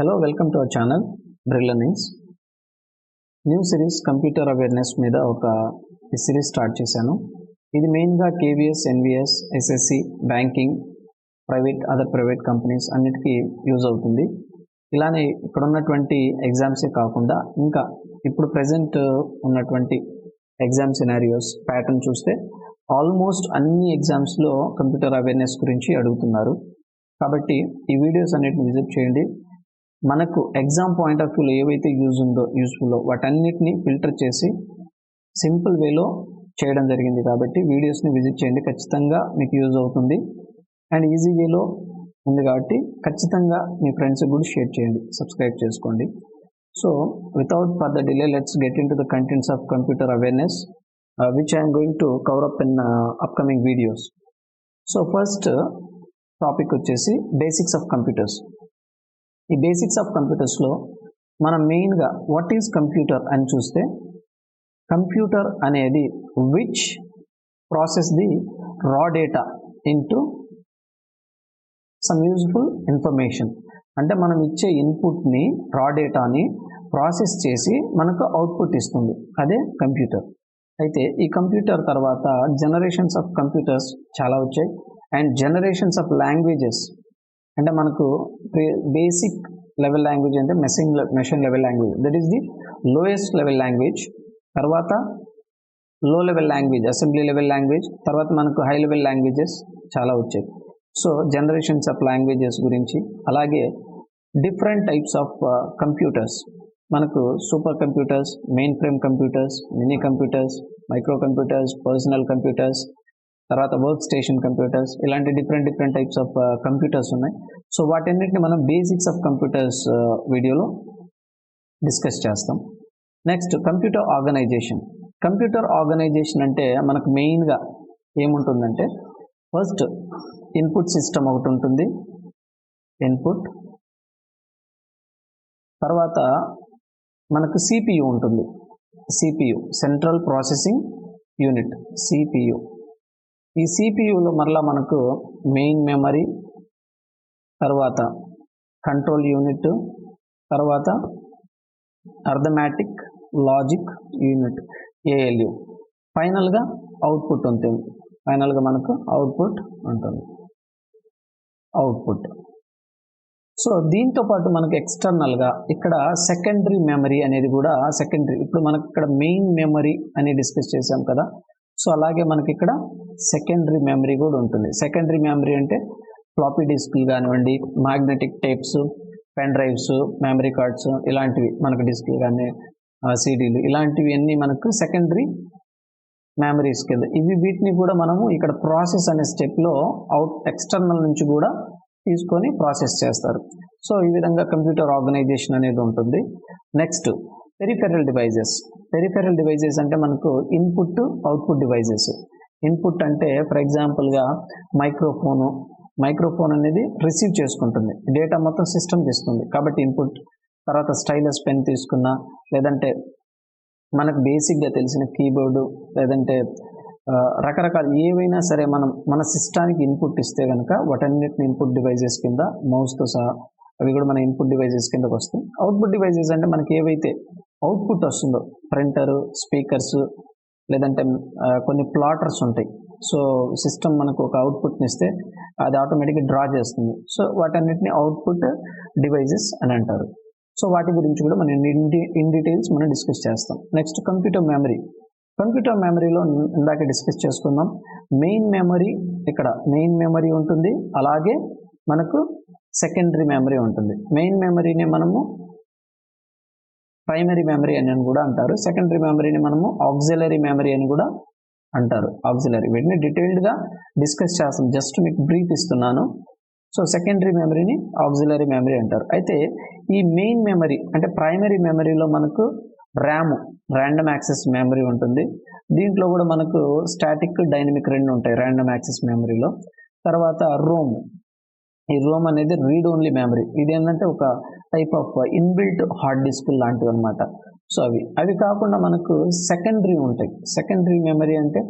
Hello, welcome to our channel Brill Learnings. New series computer awareness మీద ఈ series start చేశాను. ఇది మెయిన్గా KVS, NVS, SSC, banking, other private companies అన్నిటికీ use అవుతుంది. ఇలానే ఇక్కడ ఉన్నటువంటి ఎగ్జామ్సే కాకుండా ఇంకా ఇప్పుడు ప్రజెంట్ ఉన్నటువంటి ఎగ్జామ్ సినారియోస్ ప్యాటర్న్ చూస్తే ఆల్మోస్ట్ అన్ని ఎగ్జామ్స్లో కంప్యూటర్ అవేర్నెస్ గురించి అడుగుతున్నారు. కాబట్టి ఈ వీడియోస్ అన్నిటిని విజిట్ చేయండి. మనకు ఎగ్జామ్ పాయింట్ ఆఫ్ వ్యూలో ఏవైతే యూస్ఫుల్లో వాటన్నిటిని ఫిల్టర్ చేసి సింపుల్ వేలో చేయడం జరిగింది. కాబట్టి వీడియోస్ని విజిట్ చేయండి, ఖచ్చితంగా మీకు యూజ్ అవుతుంది. అండ్ ఈజీ వేలో ఉంది కాబట్టి ఖచ్చితంగా మీ ఫ్రెండ్స్కి కూడా షేర్ చేయండి, సబ్స్క్రైబ్ చేసుకోండి. So without further delay let's get in to the contents of computer awareness which I'm going to cover up in upcoming videos. So first topic వచ్చేసి బేసిక్స్ ఆఫ్ కంప్యూటర్స్. ఈ బేసిక్స్ ఆఫ్ కంప్యూటర్స్లో మనం మెయిన్గా what is computer అని చూస్తే, computer అనేది which process the రా data into some useful information. అంటే మనం ఇచ్చే ఇన్పుట్ని, రా డేటాని ప్రాసెస్ చేసి మనకు అవుట్పుట్ ఇస్తుంది, అదే కంప్యూటర్. అయితే ఈ కంప్యూటర్ తర్వాత జనరేషన్స్ ఆఫ్ కంప్యూటర్స్ చాలా వచ్చాయి. అండ్ జనరేషన్స్ ఆఫ్ లాంగ్వేజెస్ అంటే మనకు బేసిక్ లెవెల్ లాంగ్వేజ్ అంటే machine level language, that is the lowest level language. తర్వాత లో level language, assembly level language. తర్వాత మనకు హై లెవెల్ లాంగ్వేజెస్ చాలా వచ్చాయి. సో జనరేషన్స్ ఆఫ్ లాంగ్వేజెస్ గురించి, అలాగే డిఫరెంట్ టైప్స్ ఆఫ్ కంప్యూటర్స్, మనకు super computers, mainframe computers, mini computers, micro computers, personal computers, తర్వాత వర్క్ స్టేషన్ కంప్యూటర్స్, ఇలాంటి డిఫరెంట్ టైప్స్ ఆఫ్ కంప్యూటర్స్ ఉన్నాయి. సో వాటన్నిటిని మనం బేసిక్స్ ఆఫ్ కంప్యూటర్స్ వీడియోలో డిస్కస్ చేస్తాం. Next computer organization. Computer organization అంటే మనకు మెయిన్గా ఏముంటుందంటే, ఫస్ట్ ఇన్పుట్ సిస్టమ్ ఒకటి ఉంటుంది, ఇన్పుట్. తర్వాత మనకు సిపియు ఉంటుంది, CPU central processing unit, CPU. ఈ సిపియులో మరలా మనకు మెయిన్ మెమరీ, తర్వాత కంట్రోల్ యూనిట్, తర్వాత అర్థమెటిక్ లాజిక్ యూనిట్, ఏఎల్యు. ఫైనల్గా అవుట్పుట్ ఉంటుంది. ఫైనల్గా మనకు అవుట్పుట్ ఉంటుంది, అవుట్పుట్. సో దీంతో పాటు మనకు ఎక్స్టర్నల్గా ఇక్కడ సెకండరీ మెమరీ అనేది కూడా సెకండరీ. ఇప్పుడు మనకు ఇక్కడ మెయిన్ మెమరీ అని డిస్కస్ చేసాం కదా, సో అలాగే మనకి ఇక్కడ సెకండరీ మెమరీ కూడా ఉంటుంది. సెకండరీ మెమరీ అంటే ఫ్లాపీ డిస్క్లు కానివ్వండి, magnetic tapes, pen drives, memory cards, ఇలాంటివి మనకు డిస్క్లు కానీ సిడీలు, ఇలాంటివి అన్నీ మనకు సెకండరీ మెమరీస్ కింద. వీటిని కూడా మనము ఇక్కడ ప్రాసెస్ అనే స్టెప్లో ఎక్స్టర్నల్ నుంచి కూడా తీసుకొని ప్రాసెస్ చేస్తారు. సో ఈ విధంగా కంప్యూటర్ ఆర్గనైజేషన్ అనేది ఉంటుంది. Next peripheral devices. Peripheral devices అంటే మనకు ఇన్పుట్ అవుట్పుట్ డివైజెస్. ఇన్పుట్ అంటే ఫర్ ఎగ్జాంపుల్గా మైక్రోఫోన్ అనేది రిసీవ్ చేసుకుంటుంది, డేటా మొత్తం సిస్టమ్ ఇస్తుంది కాబట్టి ఇన్పుట్. తర్వాత స్టైలస్ పెన్ తీసుకున్నా, లేదంటే మనకు బేసిక్గా తెలిసిన కీబోర్డు, లేదంటే రకరకాల ఏవైనా సరే మన సిస్టానికి ఇన్పుట్ ఇస్తే కనుక వాటన్నిటిని ఇన్పుట్ డివైజెస్ కింద, మౌస్తో సహా అవి కూడా మన ఇన్పుట్ డివైజెస్ కిందకు వస్తాయి. అవుట్పుట్ డివైజెస్ అంటే మనకి ఏవైతే అవుట్పుట్ వస్తుందో, ప్రింటరు, స్పీకర్స్, లేదంటే కొన్ని ప్లాటర్స్ ఉంటాయి. సో సిస్టమ్ మనకు ఒక అవుట్పుట్ని ఇస్తే అది ఆటోమేటిక్గా డ్రా చేస్తుంది. సో వాటన్నిటిని అవుట్పుట్ డివైజెస్ అని అంటారు. సో వాటి గురించి కూడా మనం ఇన్ డీటెయిల్స్ మనం డిస్కస్ చేస్తాం. Next computer memory. కంప్యూటర్ మెమరీలో ఇందాక డిస్కస్ చేసుకుందాం. మెయిన్ మెమరీ, ఇక్కడ మెయిన్ మెమరీ ఉంటుంది, అలాగే మనకు సెకండరీ మెమరీ ఉంటుంది. మెయిన్ మెమరీని మనము ప్రైమరీ మెమరీ అని కూడా అంటారు. సెకండరీ మెమరీని మనము ఆక్సిలరీ మెమరీ అని కూడా అంటారు. ఆక్సిలరీ, వీటిని డీటెయిల్డ్గా డిస్కస్ చేస్తాం, జస్ట్ మీకు బ్రీఫ్ ఇస్తున్నాను. సో సెకండరీ మెమరీని ఆక్సిలరీ మెమరీ అంటారు. అయితే ఈ మెయిన్ మెమరీ అంటే ప్రైమరీ మెమరీలో మనకు ర్యాండమ్ యాక్సెస్ మెమరీ ఉంటుంది. దీంట్లో కూడా మనకు స్టాటిక్, డైనమిక్ రెండు ఉంటాయి ర్యాండమ్ యాక్సెస్ మెమరీలో. తర్వాత ఈ రోమ్ అనేది రీడ్ ఓన్లీ మెమరీ. ఇది ఏంటంటే ఒక type of inbuilt hard disk లాంటివి అనమాట. సో అవి కాకుండా మనకు సెకండరీ ఉంటాయి. సెకండరీ మెమరీ అంటే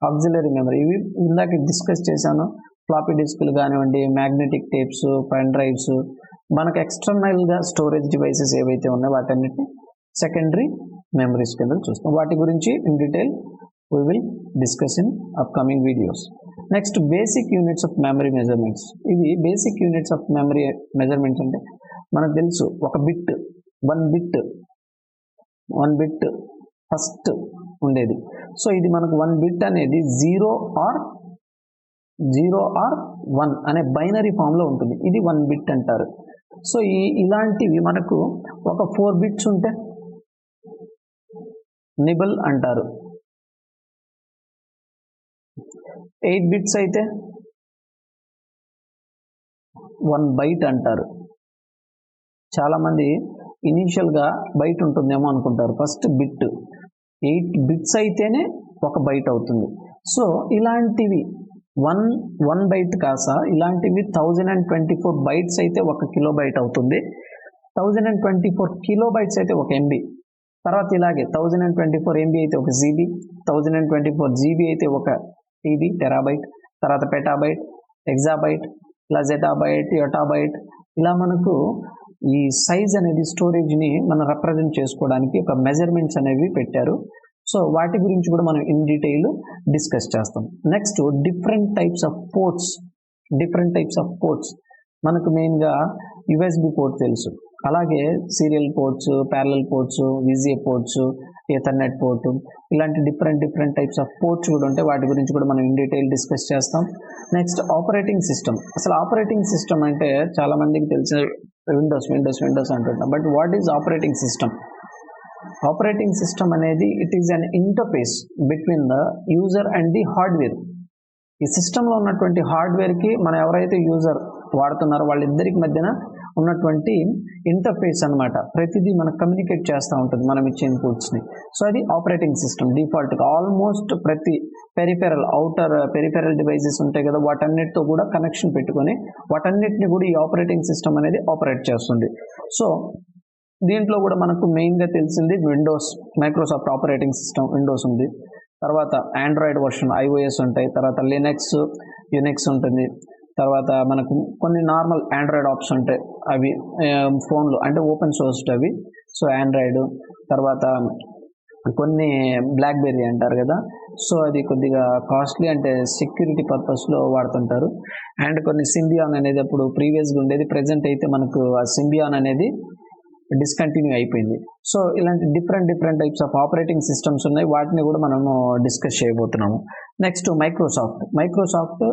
ఆక్సిలరీ మెమరీ. ఇవి ఇందాక డిస్కస్ చేశాను. ఫ్లాపీ డిస్కులు కానివ్వండి, మ్యాగ్నెటిక్ టేప్స్, పెన్ డ్రైవ్స్, మనకు ఎక్స్టర్నల్గా స్టోరేజ్ డివైసెస్ ఏవైతే ఉన్నాయో వాటన్నిటిని సెకండరీ మెమరీస్ కింద చూస్తాం. వాటి గురించి in detail we will discuss in upcoming videos. Next, basic units of memory measurements. ఇవి basic units of memory measurements అంటే మనకు తెలుసు ఒక బిట్ వన్ బిట్ ఫస్ట్ ఉండేది. సో ఇది మనకు 1 బిట్ అనేది 0 ఆర్ 1 అనే బైనరీ ఫామ్లో ఉంటుంది. ఇది 1 బిట్ అంటారు. సో ఇలాంటివి మనకు ఒక 4 బిట్స్ ఉంటే నిబల్ అంటారు. 8 బిట్స్ అయితే 1 బైట్ అంటారు. చాలామంది ఇనీషియల్గా బైట్ ఉంటుందేమో అనుకుంటారు. ఫస్ట్ బిట్ 8 బిట్స్ అయితేనే ఒక బైట్ అవుతుంది. సో ఇలాంటివి 1 బైట్ కాస ఇలాంటివి 1024 బైట్స్ అయితే 1 కిలోబైట్ అవుతుంది. 1024 కిలోబైట్స్ అయితే 1 MB. తర్వాత ఇలాగే 1024 MB అయితే 1 GB, 1024 GB అయితే 1 TB టెరాబైట్, తర్వాత పెటాబైట్, ఎగ్జాబైట్, ఇలా జెటాబైట్, యోటాబైట్, ఇలా మనకు ఈ సైజ్ అనేది స్టోరేజ్ని మనం రిప్రజెంట్ చేసుకోవడానికి ఒక మెజర్మెంట్స్ అనేవి పెట్టారు. సో వాటి గురించి కూడా మనం ఇన్ డీటెయిల్ డిస్కస్ చేస్తాం. Next, different types of ports మనకు మెయిన్గా USB పోర్ట్ తెలుసు, అలాగే serial ports, parallel ports, VGA ports, ethernet port, ఇలాంటి డిఫరెంట్ టైప్స్ ఆఫ్ పోర్ట్స్ కూడా ఉంటాయి. వాటి గురించి కూడా మనం ఇన్ డీటెయిల్ డిస్కస్ చేస్తాం. Next, operating system. అసలు ఆపరేటింగ్ సిస్టమ్ అంటే చాలా మందికి తెలిసిన విండోస్ అంటుంటాం. But what is operating system? Operating system అనేది it is an interface between the user and the hardware. ఈ సిస్టంలో ఉన్నటువంటి హార్డ్వేర్కి మనం ఎవరైతే యూజర్ వాడుతున్నారో వాళ్ళిద్దరికి మధ్యన ఉన్నటువంటి ఇంటర్ఫేస్ అనమాట. ప్రతిదీ మనకు కమ్యూనికేట్ చేస్తూ ఉంటుంది మనం ఇచ్చే ఇన్పుట్స్ని. సో అది ఆపరేటింగ్ సిస్టమ్. డిఫాల్ట్గా ఆల్మోస్ట్ ప్రతి అవుటర్ పెరిఫెరల్ డివైజెస్ ఉంటాయి కదా, వాటన్నిటితో కూడా కనెక్షన్ పెట్టుకొని వాటన్నిటిని కూడా ఈ ఆపరేటింగ్ సిస్టమ్ అనేది ఆపరేట్ చేస్తుంది. సో దీంట్లో కూడా మనకు మెయిన్గా తెలిసింది మైక్రోసాఫ్ట్ ఆపరేటింగ్ సిస్టమ్ విండోస్ ఉంది, తర్వాత ఆండ్రాయిడ్ వర్షన్ iOS ఉంటాయి, తర్వాత యునిక్స్ ఉంటుంది, తర్వాత మనకు కొన్ని నార్మల్ ఆండ్రాయిడ్ ఆప్స్ ఉంటాయి, అవి ఫోన్లు అంటే ఓపెన్ సోర్స్డ్ అవి. సో ఆండ్రాయిడ్, తర్వాత కొన్ని బ్లాక్బెర్రీ అంటారు కదా, సో అది కొద్దిగా కాస్ట్లీ, అంటే సెక్యూరిటీ పర్పస్లో వాడుతుంటారు. అండ్ కొన్ని సింబియాన్ అనేది అప్పుడు ప్రీవియస్గా ఉండేది, ప్రజెంట్ అయితే మనకు ఆ సింబియాన్ అనేది డిస్కంటిన్యూ అయిపోయింది. సో ఇలాంటి different types of operating systems ఉన్నాయి, వాటిని కూడా మనము డిస్కస్ చేయబోతున్నాము. Next, Microsoft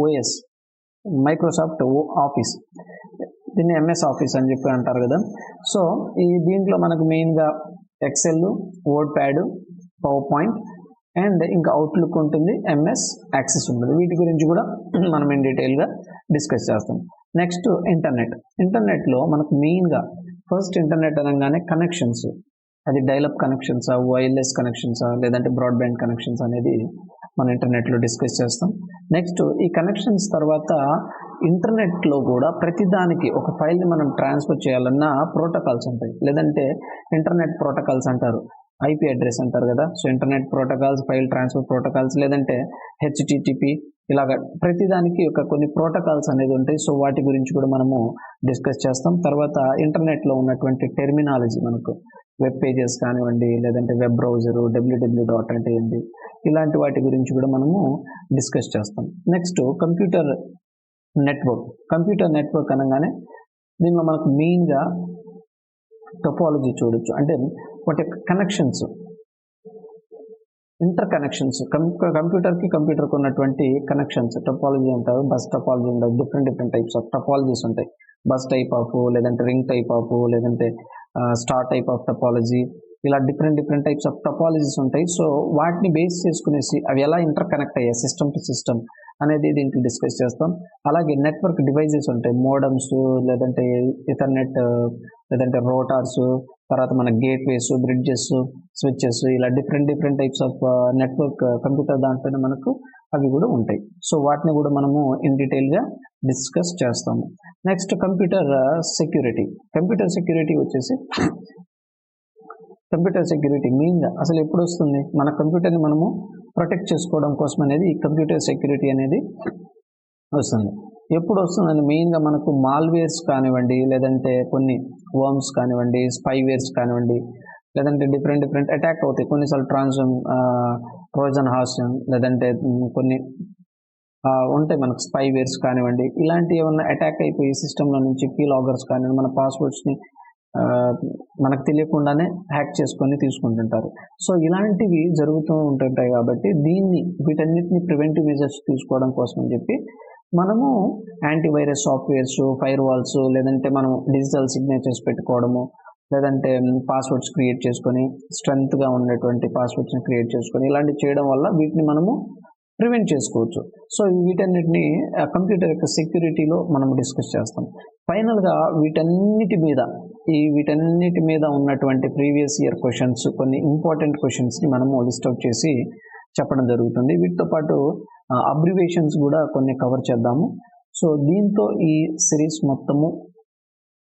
OS, Microsoft Office, దీన్ని MS ఆఫీస్ అని చెప్పి అంటారు కదా. సో దీంట్లో మనకు మెయిన్గా Excel, WordPad, PowerPoint and ఇంకా అవుట్లుక్ ఉంటుంది, MS యాక్సెస్ ఉంటుంది. వీటి గురించి కూడా మనం ఇన్ డీటెయిల్గా డిస్కస్ చేస్తాం. నెక్స్ట్, ఇంటర్నెట్లో మనకు మెయిన్గా ఫస్ట్ ఇంటర్నెట్ అనగానే కనెక్షన్స్, అది డైలప్ కనెక్షన్సా, వైర్లెస్ కనెక్షన్సా, లేదంటే బ్రాడ్బ్యాండ్ కనెక్షన్స్ అనేది మన ఇంటర్నెట్లో డిస్కస్ చేస్తాం. నెక్స్ట్, ఈ కనెక్షన్స్ తర్వాత ఇంటర్నెట్లో కూడా ప్రతిదానికి ఒక ఫైల్ని మనం ట్రాన్స్ఫర్ చేయాలన్నా ప్రోటోకాల్స్ ఉంటాయి, లేదంటే ఇంటర్నెట్ ప్రోటోకాల్స్ అంటారు, IP అడ్రస్ అంటారు కదా. So internet protocols, file transfer protocols, లేదంటే HTTP, ఇలాగ ప్రతిదానికి కొన్ని ప్రోటోకాల్స్ అనేది ఉంటాయి. సో వాటి గురించి కూడా మనము డిస్కస్ చేస్తాం. తర్వాత ఇంటర్నెట్లో ఉన్నటువంటి టెర్మినాలజీ, మనకు వెబ్ పేజెస్ కానివ్వండి, లేదంటే వెబ్ బ్రౌజరు, www అంటే ఏంటి, ఇలాంటి వాటి గురించి కూడా మనము డిస్కస్ చేస్తాం. నెక్స్ట్, కంప్యూటర్ నెట్వర్క్ అనగానే దీనిలో మనకు మెయిన్గా టోపాలజీ చూడొచ్చు, అంటే వాటి కనెక్షన్స్, ఇంటర్ కనెక్షన్స్, కంప్యూటర్కి ఉన్నటువంటి కనెక్షన్స్ టోపాలజీ అంటారు. బస్ టోపాలజీ ఉంటాయి, డిఫరెంట్ టైప్స్ ఆఫ్ టోపాలజీస్ ఉంటాయి. బస్ టైప్ ఆఫ్, లేదంటే రింగ్ టైప్ ఆఫ్, లేదంటే స్టార్ టైప్ ఆఫ్ టోపాలజీ, ఇలా డిఫరెంట్ టైప్స్ ఆఫ్ టోపాలజీస్ ఉంటాయి. సో వాటిని బేస్ చేసుకునేసి అవి ఎలా ఇంటర్ కనెక్ట్ అయ్యాయి సిస్టమ్ టు సిస్టమ్ అనేది దీంట్లో డిస్కస్ చేస్తాం. అలాగే నెట్వర్క్ డివైజెస్ ఉంటాయి, మోడమ్స్, లేదంటే ఎథర్నెట్, లేదంటే రోటార్స్, తర్వాత మన గేట్వేస్, బ్రిడ్జెస్, స్విచ్చెస్, ఇలా different types of network computer దాంట్లోనే మనకు అవి కూడా ఉంటాయి. సో వాటిని కూడా మనము ఇన్ డీటెయిల్గా డిస్కస్ చేస్తాము. నెక్స్ట్, కంప్యూటర్ సెక్యూరిటీ వచ్చేసి, కంప్యూటర్ సెక్యూరిటీ మెయిన్గా అసలు ఎప్పుడు వస్తుంది, మన కంప్యూటర్ని మనము ప్రొటెక్ట్ చేసుకోవడం కోసం అనేది ఈ కంప్యూటర్ సెక్యూరిటీ అనేది వస్తుంది. ఎప్పుడు వస్తుందండి మెయిన్గా మనకు మాల్వేర్స్ కానివ్వండి, లేదంటే కొన్ని వర్మ్స్ కానివ్వండి, స్పైవేర్స్ కానివ్వండి, లేదంటే డిఫరెంట్ అటాక్ అవుతాయి కొన్నిసార్లు ట్రోజన్ హార్స్, లేదంటే కొన్ని ఉంటాయి మనకు స్పైవేర్స్ కానివ్వండి, ఇలాంటి ఏమన్నా అటాక్ అయిపోయి సిస్టంలో నుంచి కీలాగర్స్ కానివ్వండి మన పాస్వర్డ్స్ని మనకు తెలియకుండానే హ్యాక్ చేసుకొని తీసుకుంటుంటారు. సో ఇలాంటివి జరుగుతూ ఉంటుంటాయి కాబట్టి వీటన్నిటిని ప్రివెంటివ్ మెజర్స్ తీసుకోవడం కోసం అని చెప్పి మనము యాంటీవైరస్ సాఫ్ట్వేర్స్, ఫైర్ వాల్స్, లేదంటే మనం డిజిటల్ సిగ్నేచర్స్ పెట్టుకోవడము, లేదంటే పాస్వర్డ్స్ క్రియేట్ చేసుకొని స్ట్రెంత్గా ఉండేటువంటి పాస్వర్డ్స్ని క్రియేట్ చేసుకొని ఇలాంటివి చేయడం వల్ల వీటిని మనము ప్రివెంట్ చేసుకోవచ్చు. సో వీటన్నిటిని కంప్యూటర్ యొక్క సెక్యూరిటీలో మనం డిస్కస్ చేస్తాం. ఫైనల్గా వీటన్నిటి మీద ఉన్నటువంటి ప్రీవియస్ ఇయర్ క్వశ్చన్స్, కొన్ని ఇంపార్టెంట్ క్వశ్చన్స్ని మనము లిస్ట్ అవుట్ చేసి చెప్పడం జరుగుతుంది. వీటితో పాటు అబ్రివేషన్స్ కూడా కొన్ని కవర్ చేద్దాము. సో దీంతో ఈ సిరీస్ మొత్తము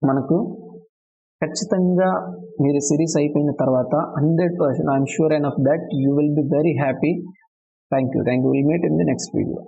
మనకు ఖచ్చితంగా మీరు సిరీస్ అయిపోయిన తర్వాత 100% I'm sure enough that you will be very happy. Thank you. We'll meet in the next video.